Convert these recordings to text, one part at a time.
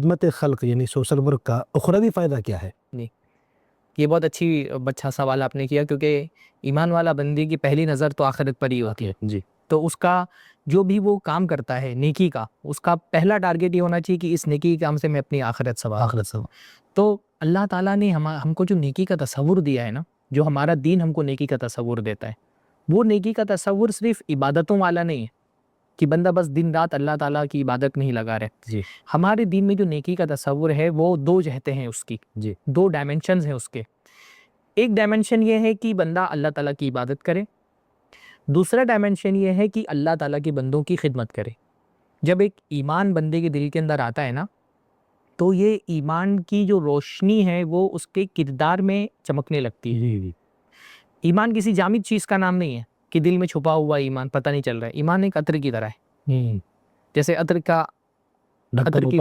خدمت خلق یعنی سوشل ورک کا اخروی فائدہ کیا ہے؟ جی، یہ بہت اچھا سوال آپ نے کیا، کیونکہ ایمان والا بندے کی پہلی نظر تو آخرت پر ہی ہوتی ہے. جی، تو اس کا جو بھی وہ کام کرتا ہے نیکی کا، اس کا پہلا ٹارگیٹ یہ ہونا چاہیے کہ اس نیکی کے کام سے میں اپنی آخرت سنواروں. تو اللہ تعالیٰ نے ہم کو جو نیکی کا تصور دیا ہے نا، جو ہمارا دین ہم کو نیکی کا تصور دیتا ہے، وہ نیکی کا تصور صرف عبادتوں والا نہیں ہے کہ بندہ بس دن رات اللہ تعالیٰ کی عبادت میں ہی لگا رہے. جی، ہمارے دین میں جو نیکی کا تصور ہے وہ دو جہتیں ہیں اس کی، جی، دو ڈائمنشنز ہیں اس کے. ایک ڈائمنشن یہ ہے کہ بندہ اللہ تعالیٰ کی عبادت کرے، دوسرا ڈائمنشن یہ ہے کہ اللہ تعالیٰ کے بندوں کی خدمت کرے. جب ایک ایمان بندے کے دل کے اندر آتا ہے نا، تو یہ ایمان کی جو روشنی ہے وہ اس کے کردار میں چمکنے لگتی ہے. جی، ایمان کسی جامد چیز کا نام نہیں ہے کہ دل میں چھپا ہوا ایمان پتہ نہیں چل رہا ہے. ایمان ایک عطر کی طرح ہے، جیسے عطر کی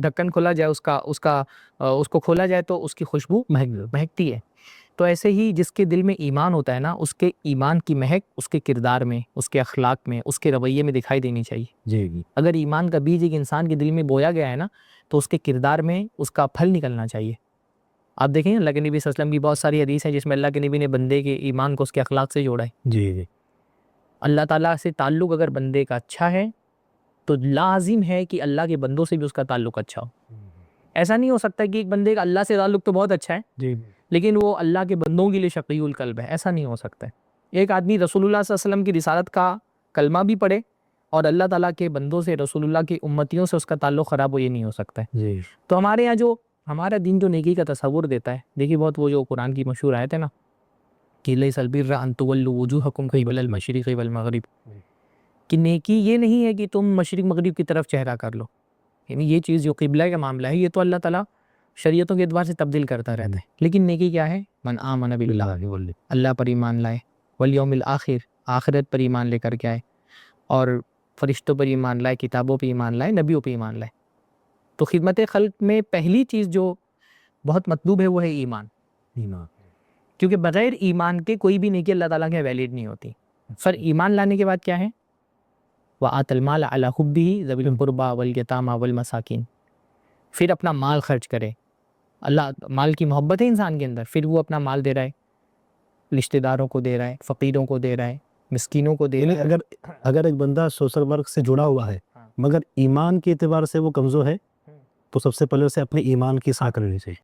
ڈھکن کھولا جائے، اس کو کھولا جائے تو اس کی خوشبو مہکتی ہے. تو ایسے ہی جس کے دل میں ایمان ہوتا ہے نا، اس کے ایمان کی مہک اس کے کردار میں، اس کے اخلاق میں، اس کے رویے میں دکھائی دینی چاہیے. جی، اگر ایمان کا بیج ایک انسان کے دل میں بویا گیا ہے نا، تو اس کے کردار میں اس کا پھل نکلنا چاہیے. آپ دیکھیں اللہ کے نبی صلی اللہ علیہ وسلم کی بہت ساری حدیث ہیں جس میں اللہ کے نبی نے بندے کے ایمان کو اس کے اخلاق سے جوڑا ہے. جی، اللہ تعالیٰ سے تعلق اگر بندے کا اچھا ہے تو لازم ہے کہ اللہ کے بندوں سے بھی اس کا تعلق اچھا ہو. ایسا نہیں ہو سکتا کہ ایک بندے کا اللہ سے تعلق تو بہت اچھا ہے جی، لیکن وہ اللہ کے بندوں کے لیے شقی القلب ہے. ایسا نہیں ہو سکتا ہے. ایک آدمی رسول اللہ صلی اللہ علیہ وسلم کی رسالت کا کلمہ بھی پڑھے اور اللہ تعالیٰ کے بندوں سے، رسول اللہ کی امتیوں سے اس کا تعلق خراب ہو، یہ نہیں ہو سکتا ہے. جی، تو ہمارے یہاں جو ہمارا دین جو نیکی کا تصور دیتا ہے، دیکھیے بہت وہ جو قرآن کی مشہور آیت ہے نا کہ لیس البر ان تولوا وجوہکم قبل المشرق والمغرب، کہ نیکی یہ نہیں ہے کہ تم مشرق مغرب کی طرف چہرہ کر لو. یعنی یہ چیز جو قبلہ کا معاملہ ہے یہ تو اللہ تعالیٰ شریعتوں کے اعتبار سے تبدیل کرتا رہتا ہے. لیکن نیکی کیا ہے؟ من آمن باللہ، اللہ پر ایمان لائے، والیوم الآخر، آخرت پر ایمان لے کر کے آئے، اور فرشتوں پر ایمان لائے، کتابوں پہ ایمان لائے، نبیوں پہ ایمان لائے. تو خدمت خلق میں پہلی چیز جو بہت مطلوب ہے وہ ہے ایمان. کیونکہ بغیر ایمان کے کوئی بھی نیکی اللہ تعالیٰ کے ویلڈ نہیں ہوتی. پھر ایمان لانے کے بعد کیا ہے؟ وَآتَ الْمَالَ عَلَىٰ حُبِّهِ ذَوِي الْقُرْبَىٰ وَالْيَتَامَىٰ وَالْمَسَاكِينِ، پھر اپنا مال خرچ کرے. اللہ مال کی محبت ہے انسان کے اندر، پھر وہ اپنا مال دے رہا ہے، رشتہ داروں کو دے رہا ہے، فقیروں کو دے رہا ہے، مسکینوں کو دے رہا ہے. اگر ایک بندہ سوشل ورک سے جڑا ہوا ہے مگر ایمان کے اعتبار سے وہ کمزور ہے تو سب سے پہلے اسے اپنے ایمان کی اصلاح کرنی چاہیے.